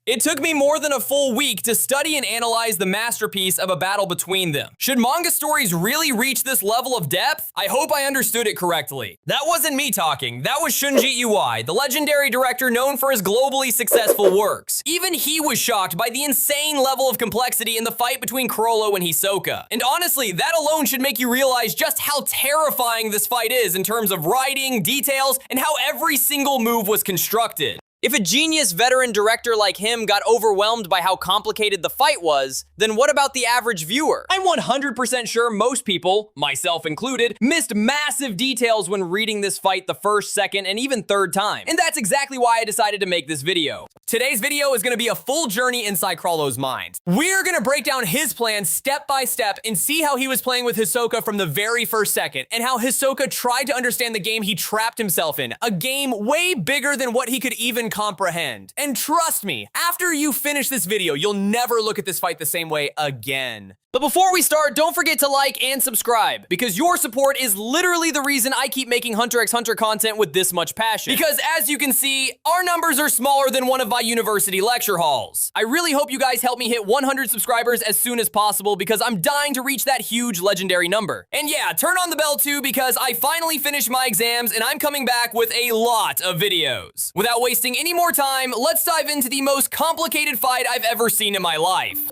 It took me more than a full week to study and analyze the masterpiece of a battle between them. Should manga stories really reach this level of depth? I hope I understood it correctly. That wasn't me talking, that was Shunji Iwai, the legendary director known for his globally successful works. Even he was shocked by the insane level of complexity in the fight between Chrollo and Hisoka. And honestly, that alone should make you realize just how terrifying this fight is in terms of writing, details, and how every single move was constructed. If a genius veteran director like him got overwhelmed by how complicated the fight was, then what about the average viewer? I'm 100% sure most people, myself included, missed massive details when reading this fight the first, second, and even third time. And that's exactly why I decided to make this video. Today's video is going to be a full journey inside Chrollo's mind. We're going to break down his plan step by step and see how he was playing with Hisoka from the very first second, and how Hisoka tried to understand the game he trapped himself in, a game way bigger than what he could even comprehend. And trust me, after you finish this video, you'll never look at this fight the same way again. But before we start, don't forget to like and subscribe, because your support is literally the reason I keep making Hunter x Hunter content with this much passion. Because as you can see, our numbers are smaller than one of my university lecture halls. I really hope you guys help me hit 100 subscribers as soon as possible, because I'm dying to reach that huge legendary number. And yeah, turn on the bell too, because I finally finished my exams and I'm coming back with a lot of videos. Without wasting any more time, let's dive into the most complicated fight I've ever seen in my life.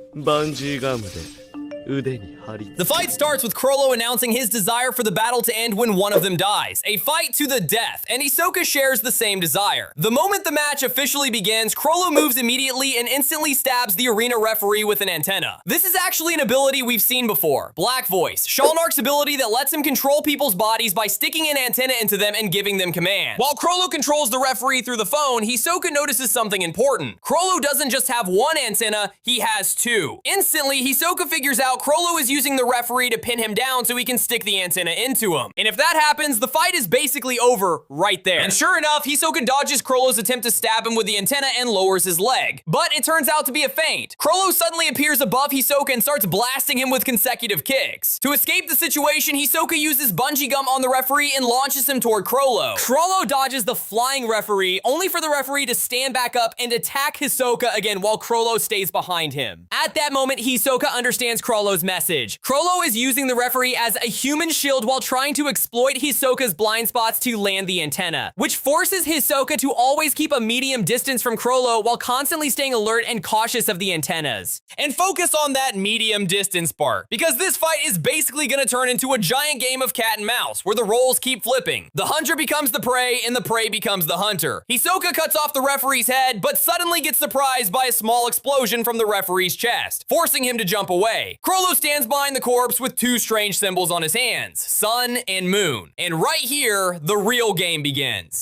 The fight starts with Chrollo announcing his desire for the battle to end when one of them dies, a fight to the death, and Hisoka shares the same desire. The moment the match officially begins, Chrollo moves immediately and instantly stabs the arena referee with an antenna. This is actually an ability we've seen before, Black Voice, Shalnark's ability that lets him control people's bodies by sticking an antenna into them and giving them commands. While Chrollo controls the referee through the phone, Hisoka notices something important. Chrollo doesn't just have one antenna, he has two. Instantly, Hisoka figures out Chrollo is using the referee to pin him down so he can stick the antenna into him. And if that happens, the fight is basically over right there. And sure enough, Hisoka dodges Chrollo's attempt to stab him with the antenna and lowers his leg. But it turns out to be a feint. Chrollo suddenly appears above Hisoka and starts blasting him with consecutive kicks. To escape the situation, Hisoka uses bungee gum on the referee and launches him toward Chrollo. Chrollo dodges the flying referee, only for the referee to stand back up and attack Hisoka again while Chrollo stays behind him. At that moment, Hisoka understands Chrollo's message. Chrollo is using the referee as a human shield while trying to exploit Hisoka's blind spots to land the antenna, which forces Hisoka to always keep a medium distance from Chrollo while constantly staying alert and cautious of the antennas. And focus on that medium distance part, because this fight is basically gonna turn into a giant game of cat and mouse, where the roles keep flipping. The hunter becomes the prey, and the prey becomes the hunter. Hisoka cuts off the referee's head, but suddenly gets surprised by a small explosion from the referee's chest, forcing him to jump away. Chrollo stands behind the corpse with two strange symbols on his hands, sun and moon. And right here, the real game begins.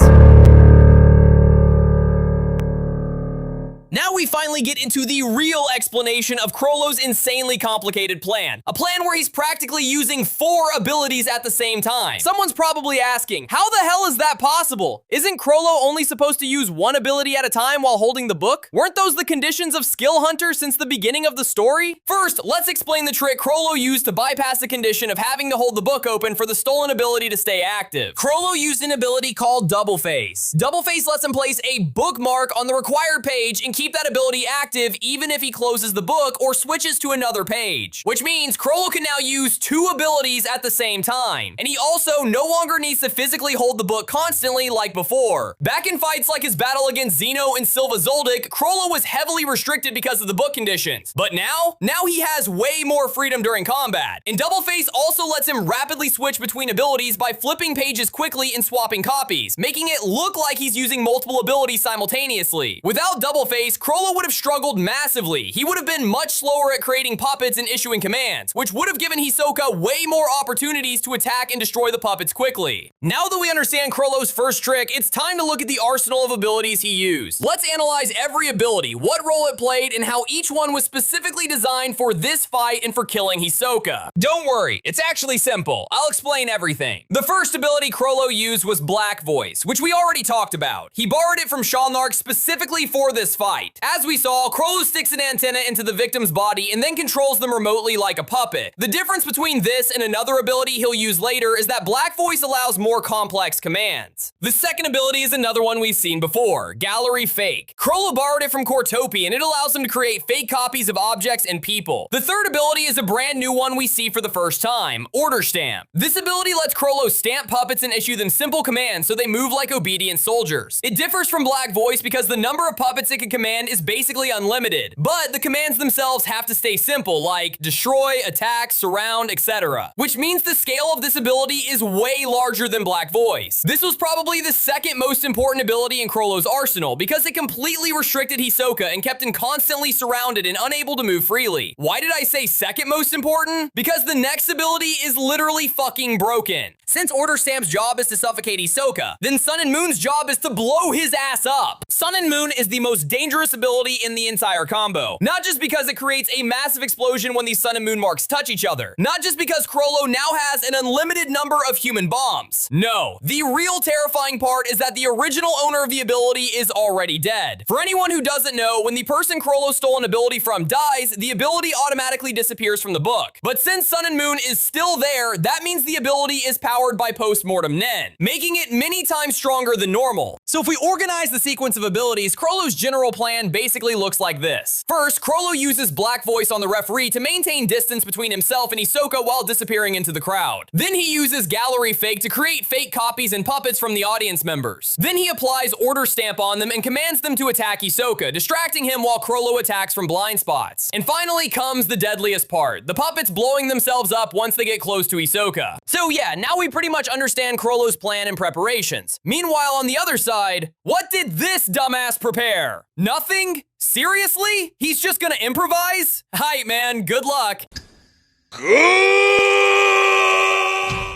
Now we finally get into the real explanation of Chrollo's insanely complicated plan. A plan where he's practically using 4 abilities at the same time. Someone's probably asking, how the hell is that possible? Isn't Chrollo only supposed to use 1 ability at a time while holding the book? Weren't those the conditions of Skill Hunter since the beginning of the story? First, let's explain the trick Chrollo used to bypass the condition of having to hold the book open for the stolen ability to stay active. Chrollo used an ability called Double Face. Double Face lets him place a bookmark on the required page and keep that ability active even if he closes the book or switches to another page. Which means Chrollo can now use 2 abilities at the same time. And he also no longer needs to physically hold the book constantly like before. Back in fights like his battle against Zeno and Silva Zoldyck, Chrollo was heavily restricted because of the book conditions. But now he has way more freedom during combat. And Double Face also lets him rapidly switch between abilities by flipping pages quickly and swapping copies, making it look like he's using multiple abilities simultaneously. Without Double Face, Chrollo would have struggled massively. He would have been much slower at creating puppets and issuing commands, which would have given Hisoka way more opportunities to attack and destroy the puppets quickly. Now that we understand Chrollo's first trick, it's time to look at the arsenal of abilities he used. Let's analyze every ability, what role it played, and how each one was specifically designed for this fight and for killing Hisoka. Don't worry, it's actually simple. I'll explain everything. The first ability Chrollo used was Black Voice, which we already talked about. He borrowed it from Shalnark specifically for this fight. As we saw, Chrollo sticks an antenna into the victim's body and then controls them remotely like a puppet. The difference between this and another ability he'll use later is that Black Voice allows more complex commands. The second ability is another one we've seen before, Gallery Fake. Chrollo borrowed it from Cortopi and it allows him to create fake copies of objects and people. The third ability is a brand new one we see for the first time, Order Stamp. This ability lets Chrollo stamp puppets and issue them simple commands so they move like obedient soldiers. It differs from Black Voice because the number of puppets it can command is basically unlimited, but the commands themselves have to stay simple, like destroy, attack, surround, etc. Which means the scale of this ability is way larger than Black Voice. This was probably the second most important ability in Chrollo's arsenal because it completely restricted Hisoka and kept him constantly surrounded and unable to move freely. Why did I say second most important? Because the next ability is literally fucking broken. Since Order Stamp's job is to suffocate Hisoka, then Sun and Moon's job is to blow his ass up. Sun and Moon is the most dangerous ability in the entire combo. Not just because it creates a massive explosion when these Sun and Moon marks touch each other. Not just because Chrollo now has an unlimited number of human bombs. No, the real terrifying part is that the original owner of the ability is already dead. For anyone who doesn't know, when the person Chrollo stole an ability from dies, the ability automatically disappears from the book. But since Sun and Moon is still there, that means the ability is powered by post-mortem Nen, making it many times stronger than normal. So if we organize the sequence of abilities, Chrollo's general plan basically looks like this. First, Chrollo uses Black Voice on the referee to maintain distance between himself and Hisoka while disappearing into the crowd. Then he uses Gallery Fake to create fake copies and puppets from the audience members. Then he applies Order Stamp on them and commands them to attack Hisoka, distracting him while Chrollo attacks from blind spots. And finally comes the deadliest part, the puppets blowing themselves up once they get close to Hisoka. So yeah, now we pretty much understand Chrollo's plan and preparations. Meanwhile, on the other side, what did this dumbass prepare? Nothing? Seriously? He's just gonna improvise? Hype, man, good luck.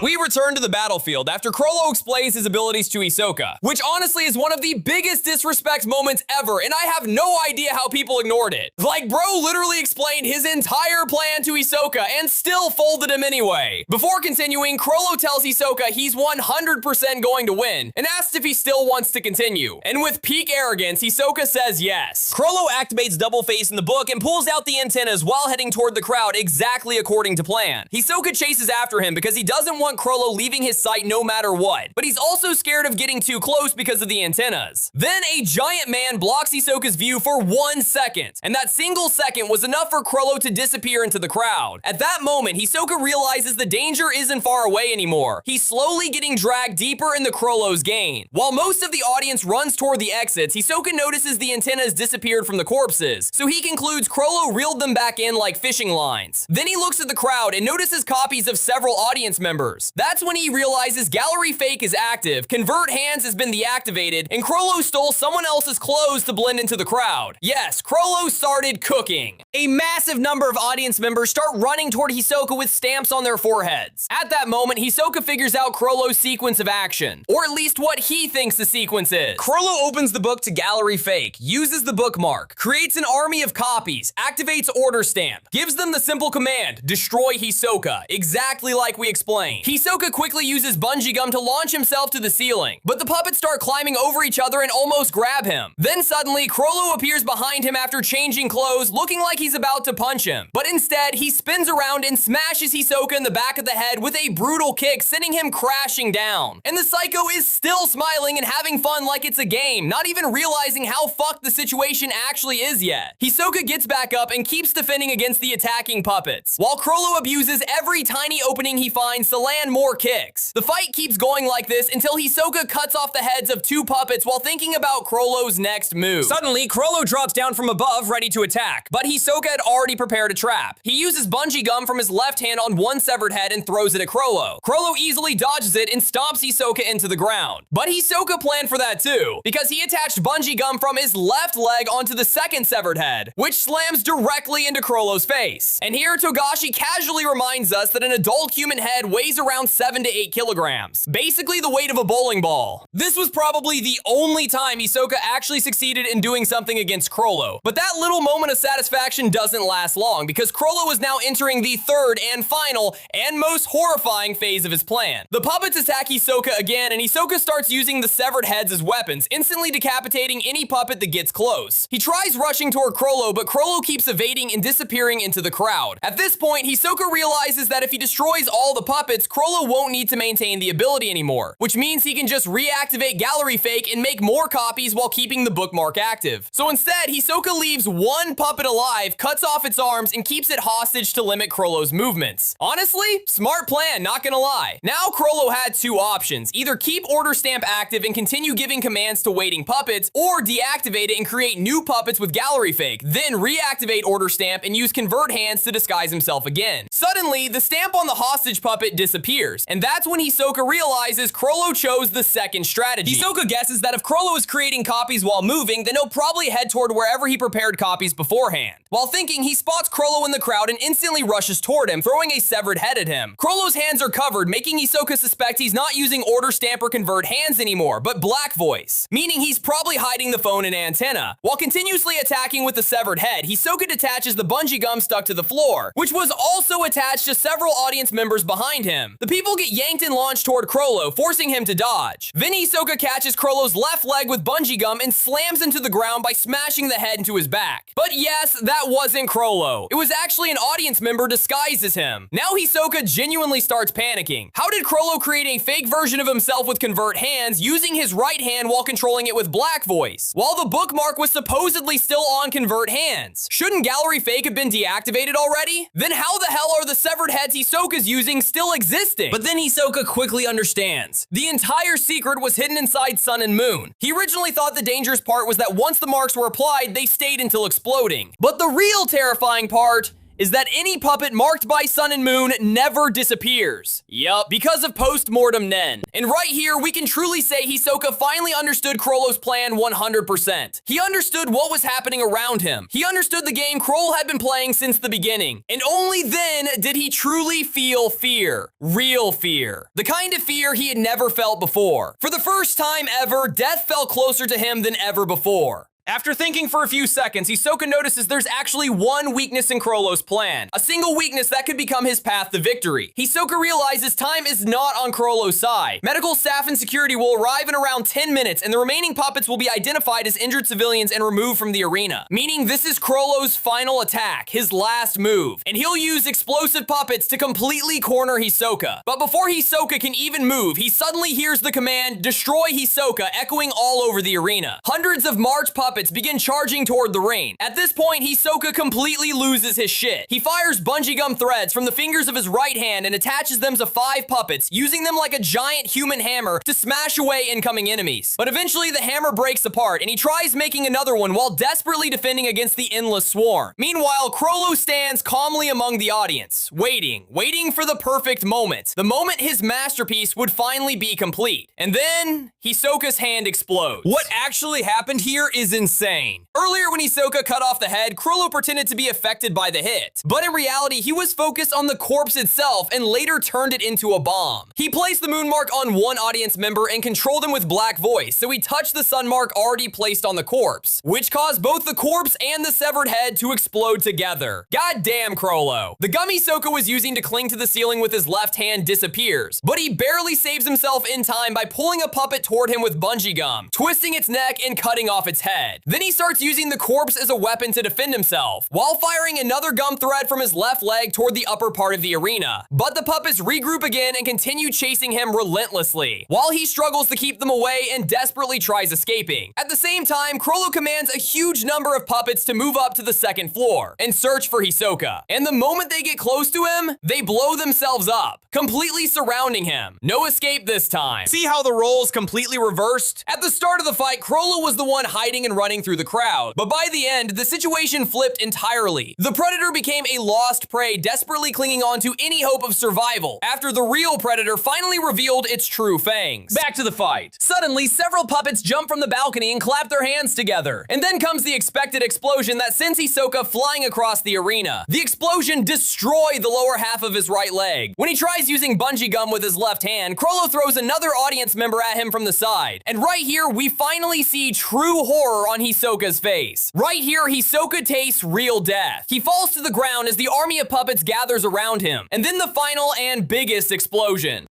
We return to the battlefield after Chrollo explains his abilities to Hisoka, which honestly is one of the biggest disrespect moments ever, and I have no idea how people ignored it. Like, bro literally explained his entire plan to Hisoka and still folded him anyway. Before continuing, Chrollo tells Hisoka he's 100% going to win, and asks if he still wants to continue. And with peak arrogance, Hisoka says yes. Chrollo activates Double Face in the book and pulls out the antennas while heading toward the crowd exactly according to plan. Hisoka chases after him because he doesn't want Chrollo leaving his sight no matter what, but he's also scared of getting too close because of the antennas. Then a giant man blocks Hisoka's view for 1 second, and that single second was enough for Chrollo to disappear into the crowd. At that moment, Hisoka realizes the danger isn't far away anymore. He's slowly getting dragged deeper into Chrollo's gain. While most of the audience runs toward the exits, Hisoka notices the antennas disappeared from the corpses, so he concludes Chrollo reeled them back in like fishing lines. Then he looks at the crowd and notices copies of several audience members. That's when he realizes Gallery Fake is active, Convert Hands has been deactivated, and Chrollo stole someone else's clothes to blend into the crowd. Yes, Chrollo started cooking. A massive number of audience members start running toward Hisoka with stamps on their foreheads. At that moment, Hisoka figures out Chrollo's sequence of action, or at least what he thinks the sequence is. Chrollo opens the book to Gallery Fake, uses the bookmark, creates an army of copies, activates Order Stamp, gives them the simple command, destroy Hisoka, exactly like we explained. Hisoka quickly uses bungee gum to launch himself to the ceiling, but the puppets start climbing over each other and almost grab him. Then suddenly, Chrollo appears behind him after changing clothes, looking like he's about to punch him. But instead, he spins around and smashes Hisoka in the back of the head with a brutal kick, sending him crashing down. And the psycho is still smiling and having fun like it's a game, not even realizing how fucked the situation actually is yet. Hisoka gets back up and keeps defending against the attacking puppets, while Chrollo abuses every tiny opening he finds to land more kicks. The fight keeps going like this until Hisoka cuts off the heads of 2 puppets while thinking about Chrollo's next move. Suddenly, Chrollo drops down from above ready to attack, but Hisoka had already prepared a trap. He uses bungee gum from his left hand on one severed head and throws it at Chrollo. Chrollo easily dodges it and stomps Hisoka into the ground. But Hisoka planned for that too, because he attached bungee gum from his left leg onto the second severed head, which slams directly into Chrollo's face. And here Togashi casually reminds us that an adult human head weighs around 7 to 8 kilograms, basically the weight of a bowling ball. This was probably the only time Hisoka actually succeeded in doing something against Chrollo, but that little moment of satisfaction doesn't last long because Chrollo is now entering the third and final and most horrifying phase of his plan. The puppets attack Hisoka again, and Hisoka starts using the severed heads as weapons, instantly decapitating any puppet that gets close. He tries rushing toward Chrollo, but Chrollo keeps evading and disappearing into the crowd. At this point, Hisoka realizes that if he destroys all the puppets, Chrollo won't need to maintain the ability anymore, which means he can just reactivate Gallery Fake and make more copies while keeping the bookmark active. So instead, Hisoka leaves one puppet alive, cuts off its arms, and keeps it hostage to limit Chrollo's movements. Honestly, smart plan, not gonna lie. Now Chrollo had two options: either keep Order Stamp active and continue giving commands to waiting puppets, or deactivate it and create new puppets with Gallery Fake, then reactivate Order Stamp and use Convert Hands to disguise himself again. Suddenly, the stamp on the hostage puppet disappears, and that's when Hisoka realizes Chrollo chose the second strategy. Hisoka guesses that if Chrollo is creating copies while moving, then he'll probably head toward wherever he prepared copies beforehand. While thinking, he spots Chrollo in the crowd and instantly rushes toward him, throwing a severed head at him. Chrollo's hands are covered, making Hisoka suspect he's not using Order Stamp or Convert Hands anymore, but Black Voice, meaning he's probably hiding the phone and antenna. While continuously attacking with the severed head, Hisoka detaches the bungee gum stuck to the floor, which was also attached to several audience members behind him. The people get yanked and launched toward Chrollo, forcing him to dodge. Then Hisoka catches Chrollo's left leg with bungee gum and slams him to the ground by smashing the head into his back. But yes, that wasn't Chrollo. It was actually an audience member disguised as him. Now Hisoka genuinely starts panicking. How did Chrollo create a fake version of himself with Convert Hands using his right hand while controlling it with Black Voice, while the bookmark was supposedly still on Convert Hands? Shouldn't Gallery Fake have been deactivated already? Then how the hell are the severed heads Hisoka's using still existing? But then Hisoka quickly understands. The entire secret was hidden inside Sun and Moon. He originally thought the dangerous part was that once the marks were applied, they stayed until exploding. But the real terrifying part is that any puppet marked by Sun and Moon never disappears. Yup, because of post-mortem Nen. And right here, we can truly say Hisoka finally understood Chrollo's plan 100%. He understood what was happening around him. He understood the game Chrollo had been playing since the beginning. And only then did he truly feel fear. Real fear. The kind of fear he had never felt before. For the first time ever, death felt closer to him than ever before. After thinking for a few seconds, Hisoka notices there's actually one weakness in Chrollo's plan. A single weakness that could become his path to victory. Hisoka realizes time is not on Chrollo's side. Medical staff and security will arrive in around 10 minutes, and the remaining puppets will be identified as injured civilians and removed from the arena. Meaning this is Chrollo's final attack, his last move. And he'll use explosive puppets to completely corner Hisoka. But before Hisoka can even move, he suddenly hears the command, "Destroy Hisoka," echoing all over the arena. Hundreds of March puppets begin charging toward the ring. At this point, Hisoka completely loses his shit. He fires bungee gum threads from the fingers of his right hand and attaches them to 5 puppets, using them like a giant human hammer to smash away incoming enemies. But eventually, the hammer breaks apart, and he tries making another one while desperately defending against the endless swarm. Meanwhile, Chrollo stands calmly among the audience, waiting for the perfect moment. The moment his masterpiece would finally be complete. And then, Hisoka's hand explodes. What actually happened here is insane. Earlier when Hisoka cut off the head, Chrollo pretended to be affected by the hit. But in reality, he was focused on the corpse itself and later turned it into a bomb. He placed the moon mark on one audience member and controlled him with Black Voice, so he touched the sun mark already placed on the corpse, which caused both the corpse and the severed head to explode together. Goddamn Chrollo. The gum Hisoka was using to cling to the ceiling with his left hand disappears, but he barely saves himself in time by pulling a puppet toward him with bungee gum, twisting its neck and cutting off its head. Then he starts using the corpse as a weapon to defend himself, while firing another gum thread from his left leg toward the upper part of the arena. But the puppets regroup again and continue chasing him relentlessly, while he struggles to keep them away and desperately tries escaping. At the same time, Chrollo commands a huge number of puppets to move up to the second floor and search for Hisoka. And the moment they get close to him, they blow themselves up, completely surrounding him. No escape this time. See how the roles completely reversed? At the start of the fight, Chrollo was the one hiding and running through the crowd. But by the end, the situation flipped entirely. The predator became a lost prey, desperately clinging on to any hope of survival, after the real predator finally revealed its true fangs. Back to the fight. Suddenly, several puppets jump from the balcony and clap their hands together. And then comes the expected explosion that sends Hisoka flying across the arena. The explosion destroyed the lower half of his right leg. When he tries using bungee gum with his left hand, Chrollo throws another audience member at him from the side. And right here, we finally see true horror on Hisoka's face. Right here, Hisoka tastes real death. He falls to the ground as the army of puppets gathers around him. And then the final and biggest explosion.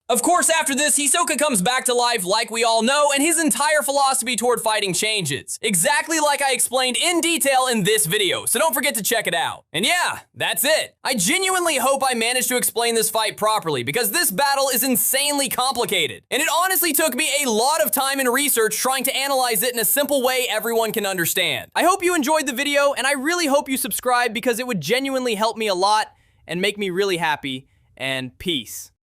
Of course, after this, Hisoka comes back to life like we all know, and his entire philosophy toward fighting changes. Exactly like I explained in detail in this video, so don't forget to check it out. And yeah, that's it. I genuinely hope I managed to explain this fight properly, because this battle is insanely complicated. And it honestly took me a lot of time and research trying to analyze it in a simple way everyone can understand. I hope you enjoyed the video, and I really hope you subscribe because it would genuinely help me a lot and make me really happy, and peace.